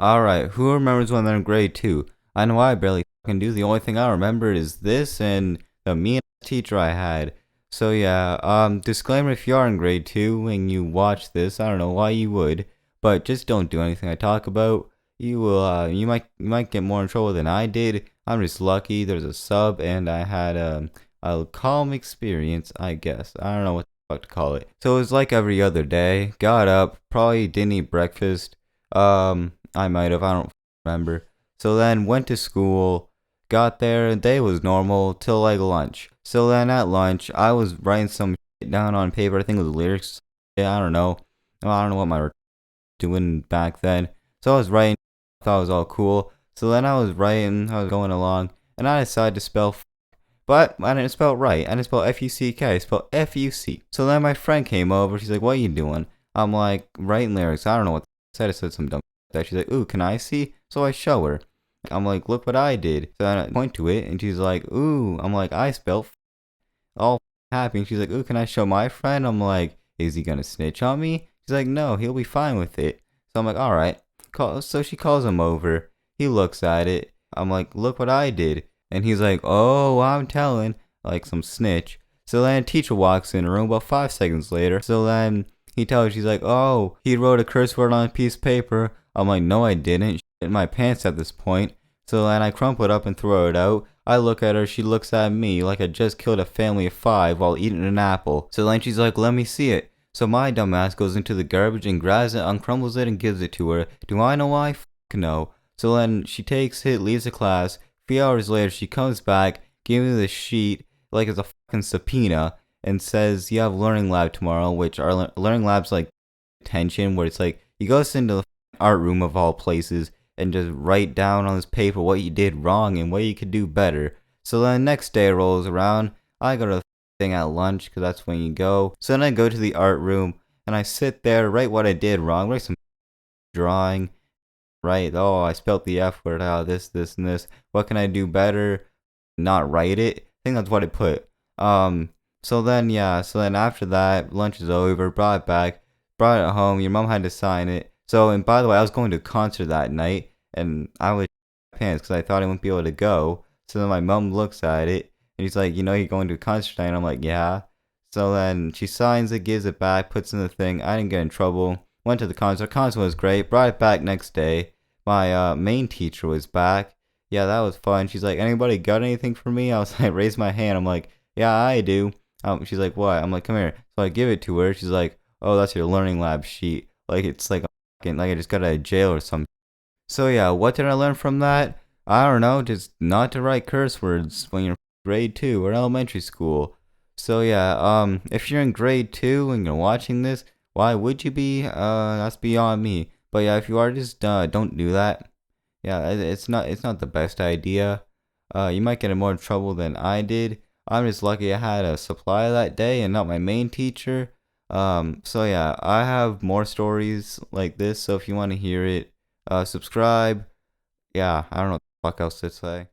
Alright, who remembers when they're in grade 2? I know I barely fucking do. The only thing I remember is this and the mean teacher I had. So yeah, disclaimer, if you are in grade 2 and you watch this, I don't know why you would, but just don't do anything I talk about. You might get more in trouble than I did. I'm just lucky there's a sub and I had a calm experience, I guess. I don't know what the fuck to call it. So it was like every other day. Got up, probably didn't eat breakfast. I might have, I don't remember. So then went to school, got there, and day was normal till like lunch. So then at lunch, I was writing some shit down on paper. I think it was lyrics. Yeah, I don't know. Well, I don't know what my doing back then. So I was writing, thought it was all cool. So then I was writing, I was going along, and I decided to spell but I didn't spell it right. I didn't spell F-U-C-K. I spelled F-U-C. So then my friend came over. She's like, what are you doing? I'm like, writing lyrics. I don't know what I said some dumb that. She's like, ooh, can I see? So I show her. I'm like, look what I did. So then I point to it, and she's like, ooh. I'm like, I spelled all happy. And she's like, ooh, can I show my friend? I'm like, is he gonna snitch on me? She's like, no, he'll be fine with it. So I'm like, all right. So she calls him over. He looks at it. I'm like, look what I did. And he's like, oh, I'm telling, like some snitch. So then teacher walks in the room about 5 seconds later. So then he tells, she's like, oh, he wrote a curse word on a piece of paper. I'm like, no, I didn't. Shit in my pants at this point. So then I crumple it up and throw it out. I look at her, she looks at me like I just killed a family of 5 while eating an apple. So then she's like, let me see it. So my dumbass goes into the garbage and grabs it, uncrumbles it, and gives it to her. Do I know why? Fuck no. So then she takes it, leaves the class. 3 hours later, she comes back, gives me the sheet like it's a fucking subpoena, and says, you have learning lab tomorrow, which our learning lab's like attention, where it's like, you go into the art room of all places and just write down on this paper what you did wrong and what you could do better. So then the next day rolls around, I go to the thing at lunch, because that's when you go. So then I go to the art room, and I sit there, write what I did wrong, write some drawing, right? Oh, I spelt the F word out, this, and this. What can I do better? Not write it? I think that's what I put. So then, yeah, so then after that, lunch is over, brought it back, brought it home. Your mom had to sign it. So, and by the way, I was going to a concert that night, and I was pants because I thought I wouldn't be able to go. So then my mom looks at it, and he's like, you know, you're going to a concert tonight. And I'm like, yeah. So then she signs it, gives it back, puts in the thing. I didn't get in trouble. Went to the concert. Concert was great. Brought it back next day. My main teacher was back. Yeah, that was fun. She's like, anybody got anything for me? I was like, raise my hand. I'm like, yeah, I do. She's like, what? I'm like, come here. So I give it to her. She's like, oh, that's your learning lab sheet. Like it's like like I just got out of jail or something. So yeah, what did I learn from that? I don't know, just not to write curse words when you're in grade 2 or elementary school. So yeah, if you're in grade 2 and you're watching this, why would you be? That's beyond me. But yeah, if you are, just don't do that. Yeah, it's not the best idea. You might get in more trouble than I did. I'm just lucky I had a supply that day and not my main teacher. So yeah, I have more stories like this. So if you want to hear it, subscribe. Yeah, I don't know what the fuck else to say.